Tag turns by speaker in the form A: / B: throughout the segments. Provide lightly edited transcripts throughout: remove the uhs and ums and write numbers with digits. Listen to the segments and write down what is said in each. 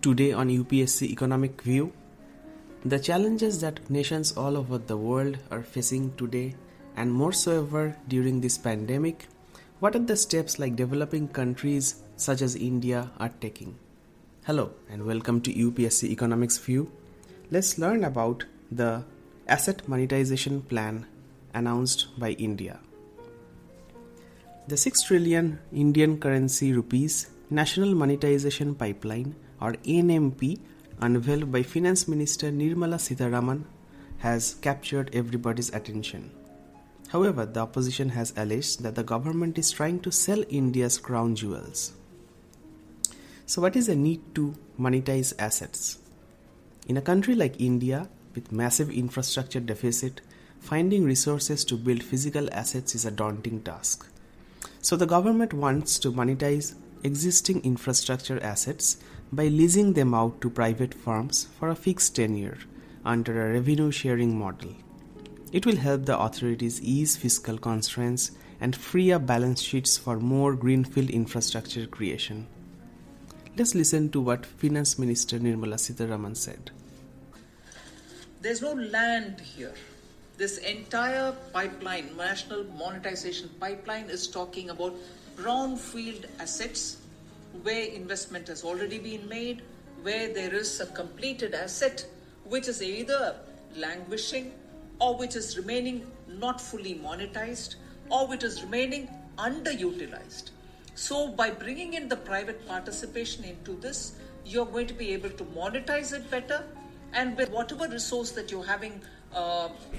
A: Today on UPSC Economic View, the challenges that nations all over the world are facing today and more so ever during this pandemic, what are the steps like developing countries such as India are taking? Hello and welcome to UPSC Economics View. Let's learn about the asset monetization plan announced by India. The 6 trillion Indian currency rupees National Monetization Pipeline or NMP unveiled by Finance Minister Nirmala Sitharaman has captured everybody's attention. However, the opposition has alleged that the government is trying to sell India's crown jewels. So what is the need to monetize assets? In a country like India with massive infrastructure deficit, finding resources to build physical assets is a daunting task. So the government wants to monetize existing infrastructure assets by leasing them out to private firms for a fixed tenure under a revenue sharing model. It will help the authorities ease fiscal constraints and free up balance sheets for more greenfield infrastructure creation. Let's listen to what Finance Minister Nirmala Sitharaman said.
B: There's no land here. This entire pipeline, national monetization pipeline, is talking about brownfield assets where investment has already been made, where there is a completed asset which is either languishing or which is remaining not fully monetized or which is remaining underutilized. So by bringing in the private participation into this, you're going to be able to monetize it better, and with whatever resource that you're having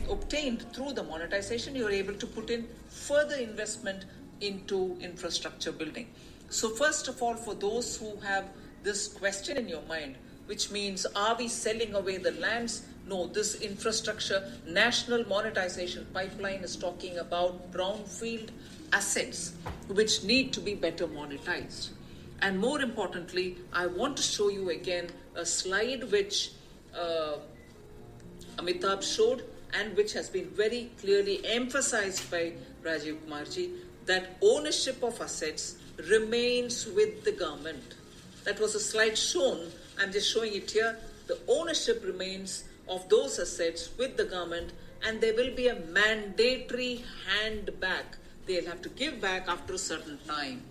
B: obtained through the monetization, you're able to put in further investment into infrastructure building. So first of all, for those who have this question in your mind, which means are we selling away the lands? No, this infrastructure national monetization pipeline is talking about brownfield assets which need to be better monetized. And more importantly, I want to show you again a slide which Amitabh showed and which has been very clearly emphasized by Rajiv Kumarji, that ownership of assets remains with the government. That was a slide shown. I'm just showing it here. The ownership remains of those assets with the government, and there will be a mandatory hand back. They'll have to give back after a certain time.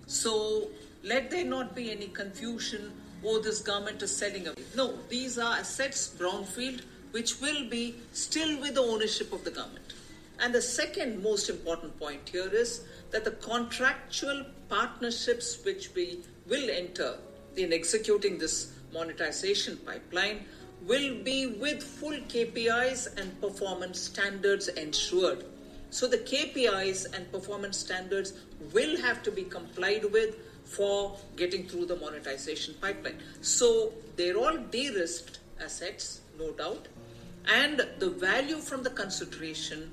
B: So let there not be any confusion, oh, this government is selling away. No, these are assets, brownfield, which will be still with the ownership of the government. And the second most important point here is that the contractual partnerships which we will enter in executing this monetization pipeline will be with full KPIs and performance standards ensured. So the KPIs and performance standards will have to be complied with for getting through the monetization pipeline. So they're all de-risked assets, no doubt, and the value from the consideration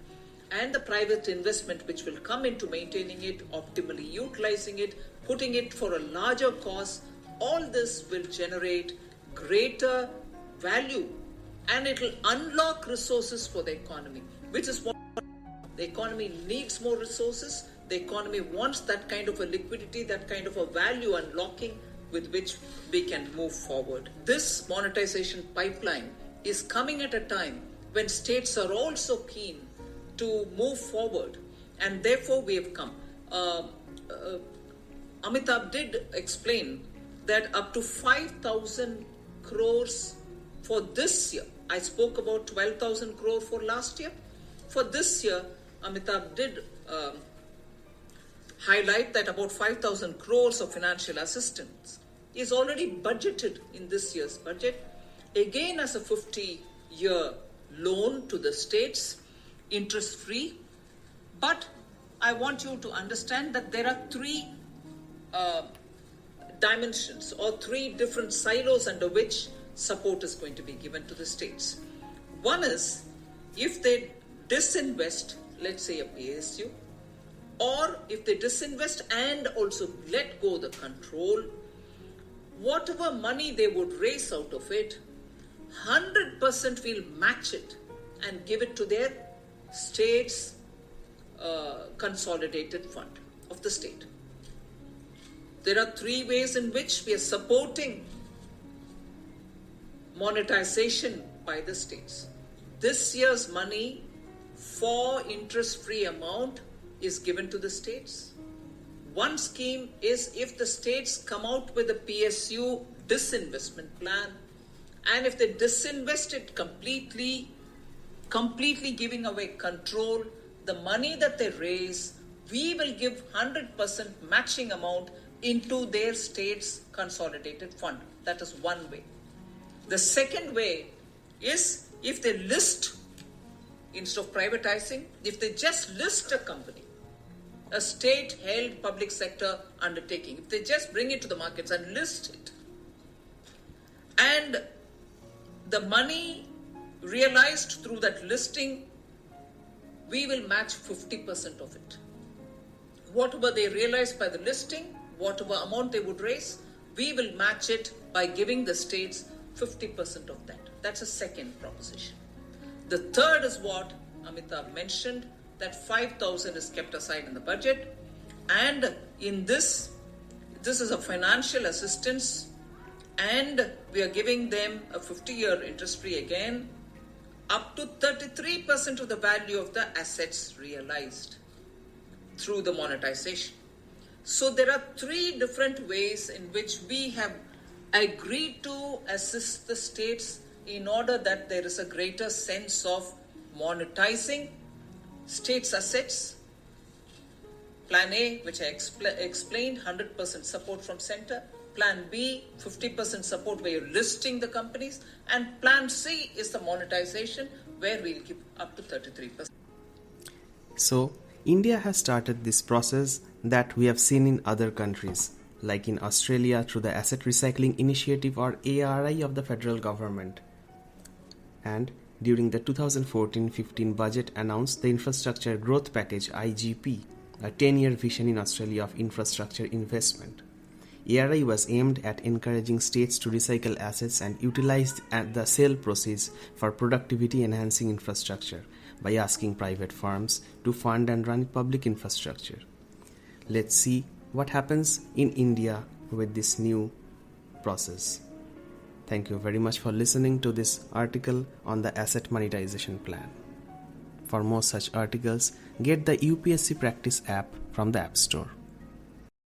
B: and the private investment which will come into maintaining it, optimally utilizing it, putting it for a larger cost, all this will generate greater value, and it will unlock resources for the economy, which is what the economy needs. More resources. The economy wants that kind of a liquidity, that kind of a value unlocking with which we can move forward. This monetization pipeline is coming at a time when states are also keen to move forward, and therefore we have come. Amitabh did explain that up to 5,000 crores for this year. I spoke about 12,000 crore for last year. For this year, Amitabh did highlight that about 5,000 crores of financial assistance is already budgeted in this year's budget, again as a 50-year loan to the states, interest-free. But I want you to understand that there are three dimensions or three different silos under which support is going to be given to the states. One is if they disinvest, let's say a PSU, or if they disinvest and also let go the control, whatever money they would raise out of it, 100% will match it and give it to their state's consolidated fund of the state. There are three ways in which we are supporting monetization by the states. This year's money for interest-free amount is given to the states. One scheme is if the states come out with a PSU disinvestment plan, and if they disinvest it completely giving away control, the money that they raise, we will give 100% matching amount into their state's consolidated fund. That is one way. The second way is if they list, instead of privatizing, if they just list a company, a state-held public sector undertaking, if they just bring it to the markets and list it, and the money realized through that listing, we will match 50% of it. Whatever they realize by the listing, whatever amount they would raise, we will match it by giving the states 50% of that. That's a second proposition. The third is what Amitabh mentioned, that 5,000 is kept aside in the budget, and in this is a financial assistance, and we are giving them a 50-year interest-free again, up to 33% of the value of the assets realized through the monetization. So there are three different ways in which we have agreed to assist the states in order that there is a greater sense of monetizing states' assets. Plan A, which I explained, 100% support from center. Plan B, 50% support where you're listing the companies. And Plan C is the monetization where we'll give up to 33%.
A: So, India has started this process that we have seen in other countries, like in Australia through the Asset Recycling Initiative or ARI of the federal government. And during the 2014-15 budget announced the Infrastructure Growth Package IGP, a 10-year vision in Australia of infrastructure investment. ARI was aimed at encouraging states to recycle assets and utilize the sale proceeds for productivity enhancing infrastructure by asking private firms to fund and run public infrastructure. Let's see what happens in India with this new process. Thank you very much for listening to this article on the asset monetization plan. For more such articles, get the UPSC Practice app from the App Store.